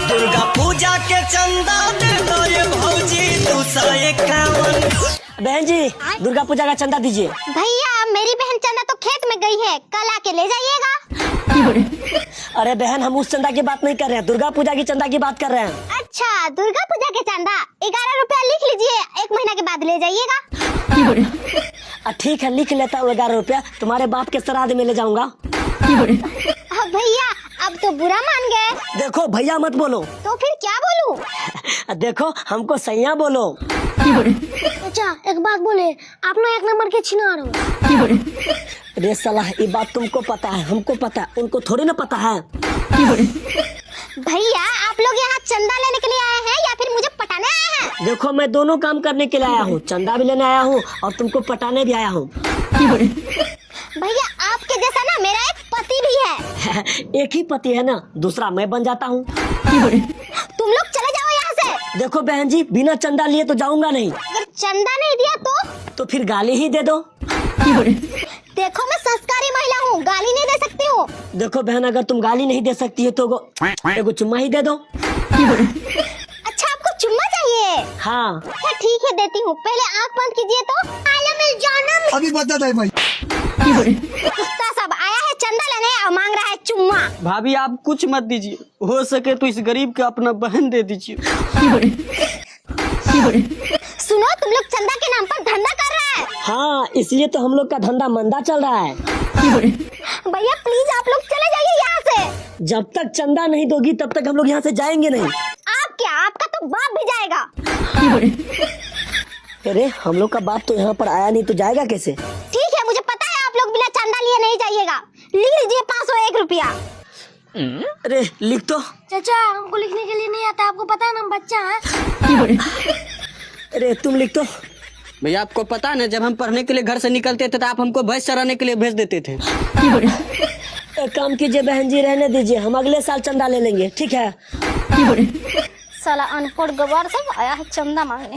दुर्गा पूजा के चंदा दे दो ये भौजी 251। बहन जी दुर्गा पूजा का चंदा दीजिए। भैया मेरी बहन चंदा तो खेत में गई है, कल आके ले जाइएगा। अरे बहन हम उस चंदा की बात नहीं कर रहे हैं, दुर्गा पूजा की चंदा की बात कर रहे हैं। अच्छा दुर्गा पूजा के चंदा 11 रुपया लिख लीजिए, 1 महीना के बाद ले जाइएगा। ठीक है लिख लेता हूँ 11 रुपया, तुम्हारे बाप के श्राद्ध में ले जाऊंगा। भैया अब तो बुरा मान गए। देखो भैया मत बोलो। तो फिर क्या बोलूं? देखो हमको सैया बोलो। अच्छा एक बात बोले, आप लोग 1 नंबर के छिनार हो। अरे साला ये बात तुमको पता है, हमको पता है, उनको थोड़ी ना पता है। भैया आप लोग यहाँ चंदा लेने के लिए आए हैं या फिर मुझे पटाने आए हैं? देखो मैं दोनों काम करने के लिए आया हूँ, चंदा भी लेने आया हूँ और तुमको पटाने भी आया हूँ। भैया आपके जैसा ना मेरा एक पति भी है। एक ही पति है ना, दूसरा मैं बन जाता हूँ। तुम लोग चले जाओ यहाँ से। देखो बहन जी बिना चंदा लिए तो जाऊंगा नहीं। अगर चंदा नहीं दिया तो फिर गाली ही दे दो। देखो मैं संस्कारी महिला हूँ, गाली नहीं दे सकती हूँ। देखो बहन अगर तुम गाली नहीं दे सकती है तो एगो चुम्मा ही दे दो। अच्छा आपको चुम्मा चाहिए? हाँ अच्छा ठीक है देती हूँ, पहले आँख बंद कीजिए तो। जानम अभी बता दे भाई। कुत्ता सब आया है चंदा लेने और मांग रहा है चुम्मा। भाभी आप कुछ मत दीजिए, हो सके तो इस गरीब के अपना बहन दे दीजिए। सुनो तुम लोग चंदा के नाम पर धंधा कर रहा है। हाँ इसलिए तो हम लोग का धंधा मंदा चल रहा है। भैया प्लीज आप लोग चले जाइए यहाँ से। जब तक चंदा नहीं दोगी तब तक हम लोग यहाँ से जाएंगे नहीं। आप क्या, आपका तो बाप भी जाएगा। अरे हम लोग का बाप तो यहाँ पर आया नहीं तो जाएगा कैसे? ठीक है मुझे पता है आप लोग बिना चंदा लिए नहीं जाइएगा। लिख लीजिए 501 रुपया। अरे लिख तो। चाचा हमको लिखने के लिए नहीं आता, आपको पता है ना हम बच्चा है। अरे तुम लिख तो। भैया आपको पता है ना जब हम पढ़ने के लिए घर से निकलते थे तो आप हमको भैंस चराने के लिए भेज देते थे। एक काम कीजिए बहन जी रहने दीजिए, हम अगले साल चंदा ले लेंगे ठीक है। साला अनपढ़ गवार सब आया है चंदा मांगने।